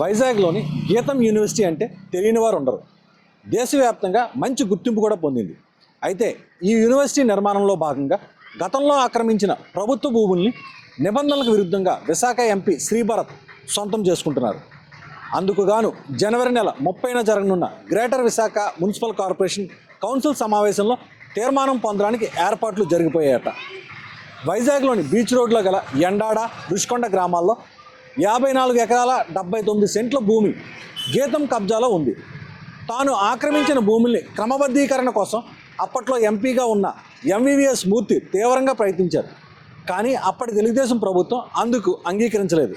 వైజాగ్లోని గీతం యూనివర్సిటీ అంటే తెలియని వారు ఉండరు. దేశవ్యాప్తంగా మంచి గుర్తింపు కూడా పొందింది. అయితే ఈ యూనివర్సిటీ నిర్మాణంలో భాగంగా గతంలో ఆక్రమించిన ప్రభుత్వ భూముల్ని నిబంధనలకు విరుద్ధంగా విశాఖ ఎంపీ శ్రీభరత్ సొంతం చేసుకుంటున్నారు. అందుకు గాను జనవరి నెల 30న జరగనున్న greater Visakha municipal corporation council సమావేశంలో తీర్మానం పొందడానికి ఏర్పాట్లు జరిగిపోయాయట. వైజాగ్లోని బీచ్ రోడ్లో గల ఎండాడ, రుషికొండ గ్రామాల్లో 54 ఎకరాల 79 సెంట్ల భూమి గీతం కబ్జాలో ఉంది. తాను ఆక్రమించిన భూముల్ని క్రమబద్ధీకరణ కోసం అప్పట్లో ఎంపీగా ఉన్న ఎంవీవీఎస్ మూర్తి తీవ్రంగా ప్రయత్నించారు. కానీ అప్పటి తెలుగుదేశం ప్రభుత్వం అందుకు అంగీకరించలేదు.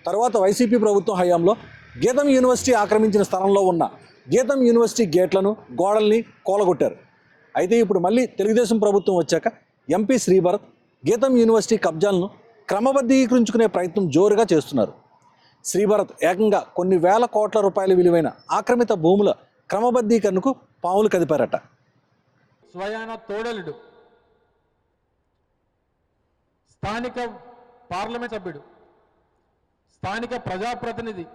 తర్వాత వైసీపీ ప్రభుత్వం హయాంలో గీతం యూనివర్సిటీ ఆక్రమించిన స్థలంలో ఉన్న గీతం యూనివర్సిటీ గేట్లను, గోడల్ని కూలగొట్టారు. అయితే ఇప్పుడు మళ్ళీ తెలుగుదేశం ప్రభుత్వం వచ్చాక ఎంపీ శ్రీభరత్ గీతం యూనివర్సిటీ కబ్జాలను క్రమబద్ధీకరించుకునే ప్రయత్నం జోరుగా చేస్తున్నారు. శ్రీభరత్ ఏకంగా కొన్ని వేల కోట్ల రూపాయల విలువైన ఆక్రమిత భూముల క్రమబద్ధీకరణకు పావులు కదిపారట. స్వయాన తోడలుడు, స్థానిక పార్లమెంట్ సభ్యుడు, స్థానిక ప్రజాప్రతినిధి,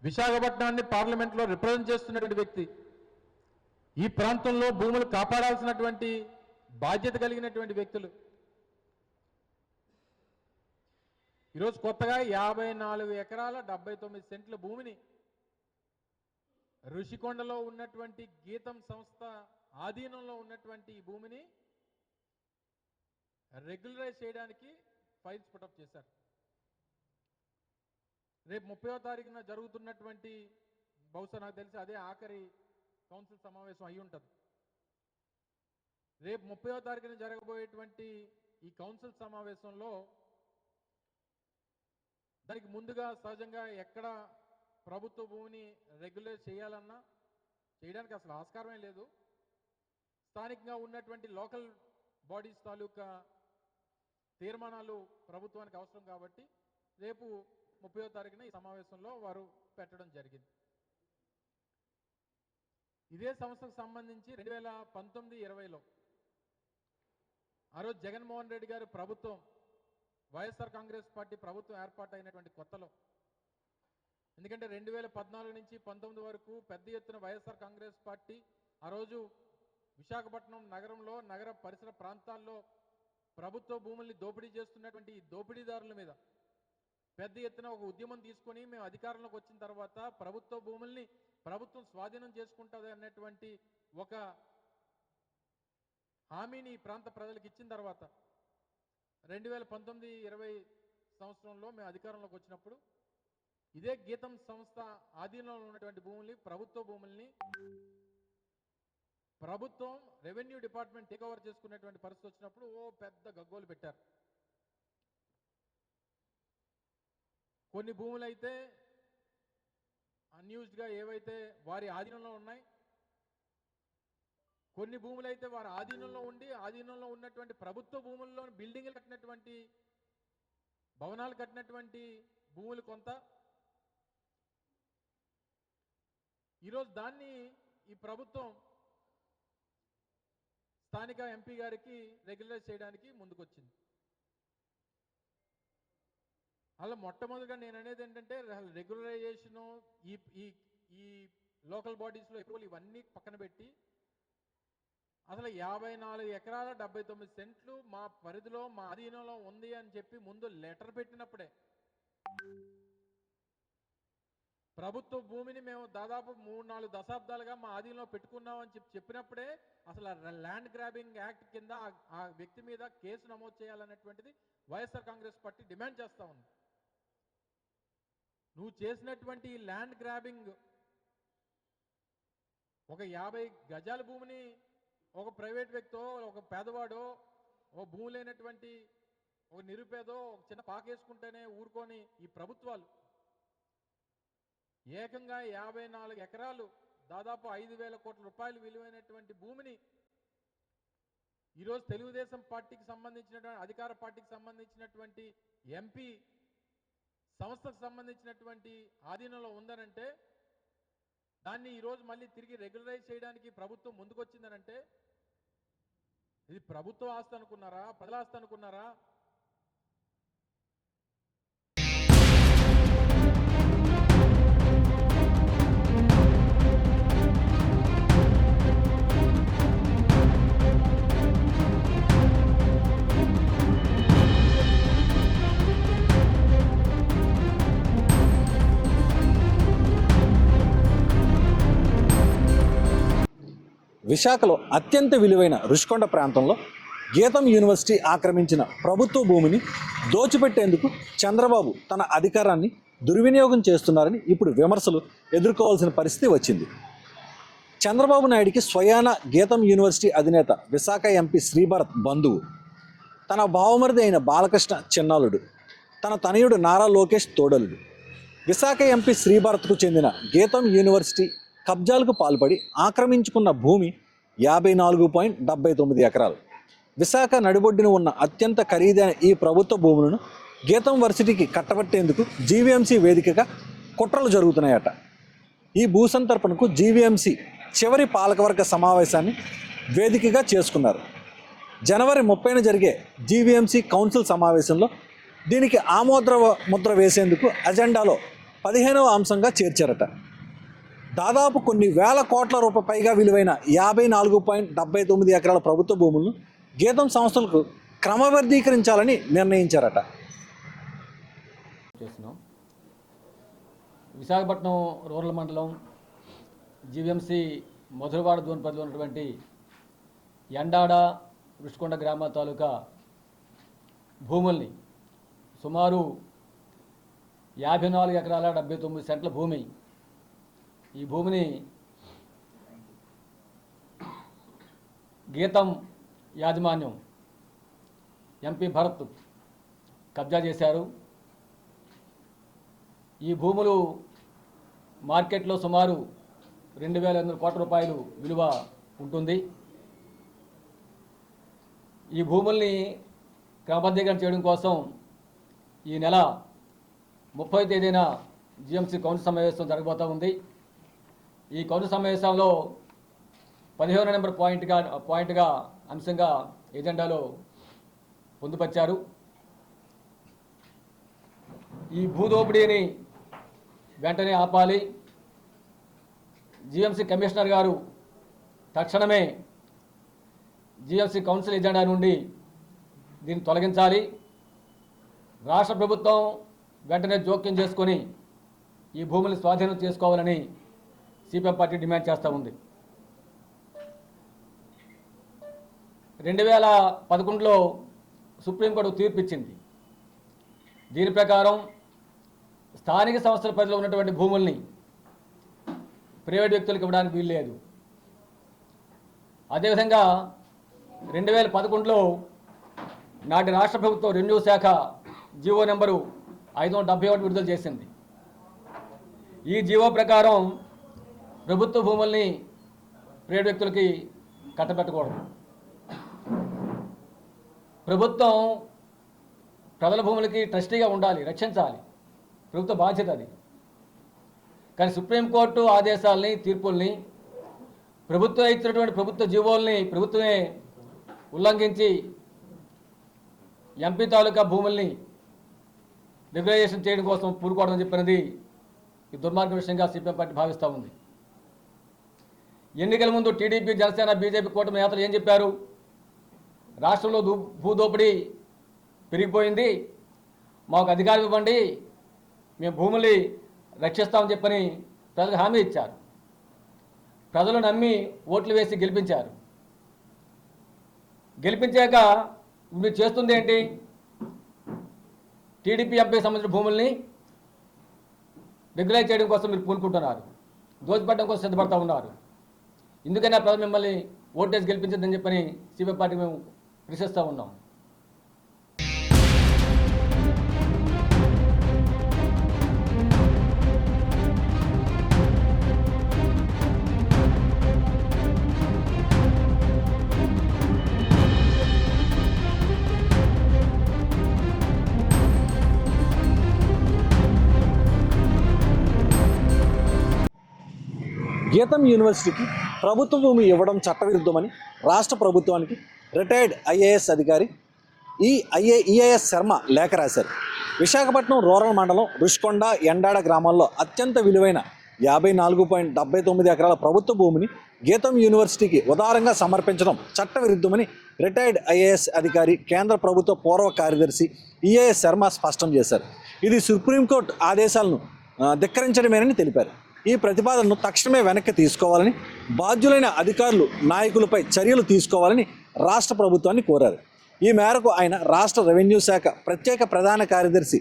విశాఖపట్నాన్ని పార్లమెంట్లో రిప్రజెంట్ చేస్తున్నటువంటి వ్యక్తి, ఈ ప్రాంతంలో భూములు కాపాడాల్సినటువంటి బాధ్యత కలిగినటువంటి వ్యక్తులు ఈరోజు కొత్తగా 54 ఎకరాల 79 సెంట్ల భూమిని ఋషికొండలో ఉన్నటువంటి గీతం సంస్థ ఆధీనంలో ఉన్నటువంటి ఈ భూమిని రెగ్యులరైజ్ చేయడానికి ఫైల్స్ పుటప్ చేశారు. రేపు 30వ తారీఖున జరుగుతున్నటువంటి, బహుశా నాకు తెలిసి అదే ఆఖరి కౌన్సిల్ సమావేశం అయి ఉంటుంది. రేపు 30వ తారీఖున జరగబోయేటువంటి ఈ కౌన్సిల్ సమావేశంలో దానికి ముందుగా సహజంగా ఎక్కడ ప్రభుత్వ భూమిని రెగ్యులైజ్ చేయాలన్నా చేయడానికి అసలు ఆస్కారమే లేదు. స్థానికంగా ఉన్నటువంటి లోకల్ బాడీస్ తాలూకా తీర్మానాలు ప్రభుత్వానికి అవసరం కాబట్టి రేపు 30వ తారీఖున ఈ సమావేశంలో వారు పెట్టడం జరిగింది. ఇదే సంస్థకు సంబంధించి 2019-20లో ఆ రోజు జగన్మోహన్ రెడ్డి గారి ప్రభుత్వం, వైఎస్ఆర్ కాంగ్రెస్ పార్టీ ప్రభుత్వం ఏర్పాటైనటువంటి కొత్తలో, ఎందుకంటే 2014 నుంచి 19 వరకు పెద్ద ఎత్తున వైఎస్ఆర్ కాంగ్రెస్ పార్టీ ఆ రోజు విశాఖపట్నం నగరంలో, నగర పరిసర ప్రాంతాల్లో ప్రభుత్వ భూముల్ని దోపిడీ చేస్తున్నటువంటి ఈ దోపిడీదారుల మీద పెద్ద ఎత్తున ఒక ఉద్యమం తీసుకొని మేము అధికారంలోకి వచ్చిన తర్వాత ప్రభుత్వ భూముల్ని ప్రభుత్వం స్వాధీనం చేసుకుంటుంది అన్నటువంటి ఒక హామీని ఈ ప్రాంత ప్రజలకు ఇచ్చిన తర్వాత 2019-20 సంవత్సరంలో మేము అధికారంలోకి వచ్చినప్పుడు ఇదే గీతం సంస్థ ఆధీనంలో ఉన్నటువంటి భూముల్ని, ప్రభుత్వ భూముల్ని ప్రభుత్వం రెవెన్యూ డిపార్ట్మెంట్ టేక్ ఓవర్ చేసుకునేటువంటి పరిస్థితి వచ్చినప్పుడు పెద్ద గగ్గోలు పెట్టారు. కొన్ని భూములు అయితే అన్యూజ్డ్గా ఏవైతే వారి ఆధీనంలో ఉన్నాయి, కొన్ని భూములు అయితే వారి ఆధీనంలో ఉండి ఆధీనంలో ఉన్నటువంటి ప్రభుత్వ భూముల్లో బిల్డింగ్లు కట్టినటువంటి, భవనాలు కట్టినటువంటి భూములు కొంత. ఈరోజు దాన్ని ఈ ప్రభుత్వం స్థానిక ఎంపీ గారికి రెగ్యులరైజ్ చేయడానికి ముందుకొచ్చింది. అలా మొట్టమొదటిగా నేను అనేది ఏంటంటే రెగ్యులరైజేషను, ఈ లోకల్ బాడీస్లో అప్రూవల్ ఇవన్నీ పక్కన పెట్టి అసలు 54 ఎకరాల 79 సెంట్లు మా పరిధిలో, మా అధీనంలో ఉంది అని చెప్పి ముందు లెటర్ పెట్టినప్పుడే, ప్రభుత్వ భూమిని మేము దాదాపు 3-4 దశాబ్దాలుగా మా ఆధీనంలో పెట్టుకున్నామని చెప్పినప్పుడే అసలు ల్యాండ్ గ్రాబింగ్ యాక్ట్ కింద ఆ వ్యక్తి మీద కేసు నమోదు చేయాలన్నటువంటిది వైఎస్ఆర్ కాంగ్రెస్ పార్టీ డిమాండ్ చేస్తూ ఉంది. నువ్వు చేసినటువంటి ఈ ల్యాండ్ గ్రాబింగ్, ఒక 50 గజాల భూమిని ఒక ప్రైవేట్ వ్యక్తో, ఒక పేదవాడో, ఒక భూమి లేనటువంటి ఒక నిరుపేదో ఒక చిన్న పాకేసుకుంటేనే ఊరుకొని ఈ ప్రభుత్వాలు ఏకంగా 54 ఎకరాలు దాదాపు 5,000 కోట్ల రూపాయలు విలువైనటువంటి భూమిని ఈరోజు తెలుగుదేశం పార్టీకి సంబంధించినటువంటి, అధికార పార్టీకి సంబంధించినటువంటి ఎంపీ సంస్థకు సంబంధించినటువంటి ఆధీనంలో ఉందనంటే, దాన్ని ఈరోజు మళ్ళీ తిరిగి రెగ్యులరైజ్ చేయడానికి ప్రభుత్వం ముందుకొచ్చిందనంటే ఇది ప్రభుత్వ ఆస్తి అనుకున్నారా, ప్రజల ఆస్తి అనుకున్నారా? విశాఖలో అత్యంత విలువైన రుషికొండ ప్రాంతంలో గీతం యూనివర్సిటీ ఆక్రమించిన ప్రభుత్వ భూమిని దోచిపెట్టేందుకు చంద్రబాబు తన అధికారాన్ని దుర్వినియోగం చేస్తున్నారని ఇప్పుడు విమర్శలు ఎదుర్కోవాల్సిన పరిస్థితి వచ్చింది. చంద్రబాబు నాయుడికి స్వయాన గీతం యూనివర్సిటీ అధినేత విశాఖ ఎంపీ శ్రీభరత్ బంధువు, తన బావమరిది అయిన బాలకృష్ణ చిన్నాలుడు, తన తనయుడు నారా లోకేష్ తోడలుడు. విశాఖ ఎంపీ శ్రీభరత్కు చెందిన గీతం యూనివర్సిటీ కబ్జాలకు పాల్పడి ఆక్రమించుకున్న భూమి 54.79 ఎకరాలు. విశాఖ నడిబొడ్డున ఉన్న అత్యంత ఖరీదైన ఈ ప్రభుత్వ భూములను గీతం వర్సిటీకి కట్టబెట్టేందుకు జీవీఎంసీ వేదికగా కుట్రలు జరుగుతున్నాయట. ఈ భూసంతర్పణకు జీవీఎంసీ చివరి పాలకవర్గ సమావేశాన్ని వేదికగా చేసుకున్నారు. జనవరి 30న జరిగే జీవీఎంసీ కౌన్సిల్ సమావేశంలో దీనికి ముద్ర వేసేందుకు అజెండాలో 15వ అంశంగా చేర్చారట. దాదాపు కొన్ని వేల కోట్ల రూపాయల పైగా విలువైన 54.79 ఎకరాల ప్రభుత్వ భూములను గీతం సంస్థలకు క్రమబద్ధీకరించాలని నిర్ణయించారట. విశాఖపట్నం రూరల్ మండలం జీవీఎంసీ మధురవాడ జోన్ పరిధిలో ఉన్నటువంటి ఎండాడ రుషికొండ గ్రామ తాలూకా భూముల్ని సుమారు 54 ఎకరాల 79 సెంట్ల భూమి. ఈ భూమిని గీతం యాజమాన్యం ఎంపీ భరత్ కబ్జా చేశారు. ఈ భూములు మార్కెట్లో సుమారు 2,800 కోట్ల రూపాయలు విలువ ఉంటుంది. ఈ భూముల్ని క్రమబద్ధీకరణ చేయడం కోసం ఈ నెల 30వ తేదీన జీఎంసీ కౌన్సిల్ సమావేశం జరగబోతూ ఉంది. ఈ కౌన్సిల్ సమావేశంలో 15వ నెంబర్ పాయింట్గా అంశంగా ఎజెండాలో పొందుపరిచారు. ఈ భూదోపిడీని వెంటనే ఆపాలి. జీఎంసీ కమిషనర్ గారు తక్షణమే జీఎంసీ కౌన్సిల్ ఎజెండా నుండి దీన్ని తొలగించాలి. రాష్ట్ర ప్రభుత్వం వెంటనే జోక్యం చేసుకొని ఈ భూములను స్వాధీనం చేసుకోవాలని సిపిఎం పార్టీ డిమాండ్ చేస్తూ ఉంది. 2011లో సుప్రీంకోర్టు తీర్పు ఇచ్చింది. దీని ప్రకారం స్థానిక సంస్థల పరిధిలో ఉన్నటువంటి భూముల్ని ప్రైవేట్ వ్యక్తులకు ఇవ్వడానికి వీలు లేదు. అదేవిధంగా 2011లో నాటి రాష్ట్ర ప్రభుత్వం రెవెన్యూ శాఖ జీవో నెంబరు 571 విడుదల చేసింది. ఈ జీవో ప్రకారం ప్రభుత్వ భూముల్ని ప్రైవేట్ వ్యక్తులకి కట్టబెట్టకూడదు. ప్రభుత్వం ప్రజల భూములకి ట్రస్టీగా ఉండాలి, రక్షించాలి, ప్రభుత్వ బాధ్యత అది. కానీ సుప్రీంకోర్టు ఆదేశాలని, తీర్పుల్ని, ప్రభుత్వం ఇచ్చినటువంటి ప్రభుత్వ జీవోల్ని ప్రభుత్వమే ఉల్లంఘించి ఎంపీ తాలూకా భూముల్ని రెగ్యులైజేషన్ చేయడం కోసం పూనుకోవడం చెప్పినది ఈ దుర్మార్గ విషయంగా సిపిఎం పార్టీ భావిస్తూ ఉంది. ఎన్నికల ముందు టీడీపీ, జనసేన, బీజేపీ కూటమి నేతలు ఏం చెప్పారు? రాష్ట్రంలో భూదోపిడీ పెరిగిపోయింది, మాకు అధికారం ఇవ్వండి, మేము భూముల్ని రక్షిస్తామని చెప్పని ప్రజలకు హామీ ఇచ్చారు. ప్రజలు నమ్మి ఓట్లు వేసి గెలిపించారు. గెలిపించాక మీరు చేస్తుంది ఏంటి? టీడీపీ ఎంపీ సంబంధించిన భూముల్ని రెగ్యులైజ్ చేయడం కోసం మీరు పూనుకుంటున్నారు, దోచిపెట్టడం కోసం సిద్ధపడతా ఉన్నారు. ఎందుకైనా ప్రజలు మిమ్మల్ని ఓటేసి గెలిపించదని చెప్పని సిపిఎం పార్టీ మేము ప్రశ్నిస్తూ ఉన్నాం. గీతం యూనివర్సిటీకి ప్రభుత్వ భూమి ఇవ్వడం చట్టవిరుద్ధమని రాష్ట్ర ప్రభుత్వానికి రిటైర్డ్ ఐఏఎస్ అధికారి ఈఐఎస్ శర్మ లేఖ రాశారు. విశాఖపట్నం రూరల్ మండలం రుషికొండ, ఎండాడ గ్రామాల్లో అత్యంత విలువైన 54.79 ఎకరాల ప్రభుత్వ భూమిని గీతం యూనివర్సిటీకి ఉదారంగా సమర్పించడం చట్టవిరుద్ధమని రిటైర్డ్ ఐఏఎస్ అధికారి, కేంద్ర ప్రభుత్వ పూర్వ కార్యదర్శి ఈఐఎస్ శర్మ స్పష్టం చేశారు. ఇది సుప్రీంకోర్టు ఆదేశాలను ధిక్కరించడమేనని తెలిపారు. ఈ ప్రతిపాదనను తక్షణమే వెనక్కి తీసుకోవాలని, బాధ్యులైన అధికారులు నాయకులపై చర్యలు తీసుకోవాలని రాష్ట్ర ప్రభుత్వాన్ని కోరారు. ఈ మేరకు ఆయన రాష్ట్ర రెవెన్యూ శాఖ ప్రత్యేక ప్రధాన కార్యదర్శి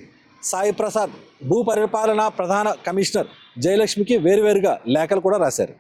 సాయి ప్రసాద్, భూ పరిపాలనా ప్రధాన కమిషనర్ జయలక్ష్మికి వేరువేరుగా లేఖలు కూడా రాశారు.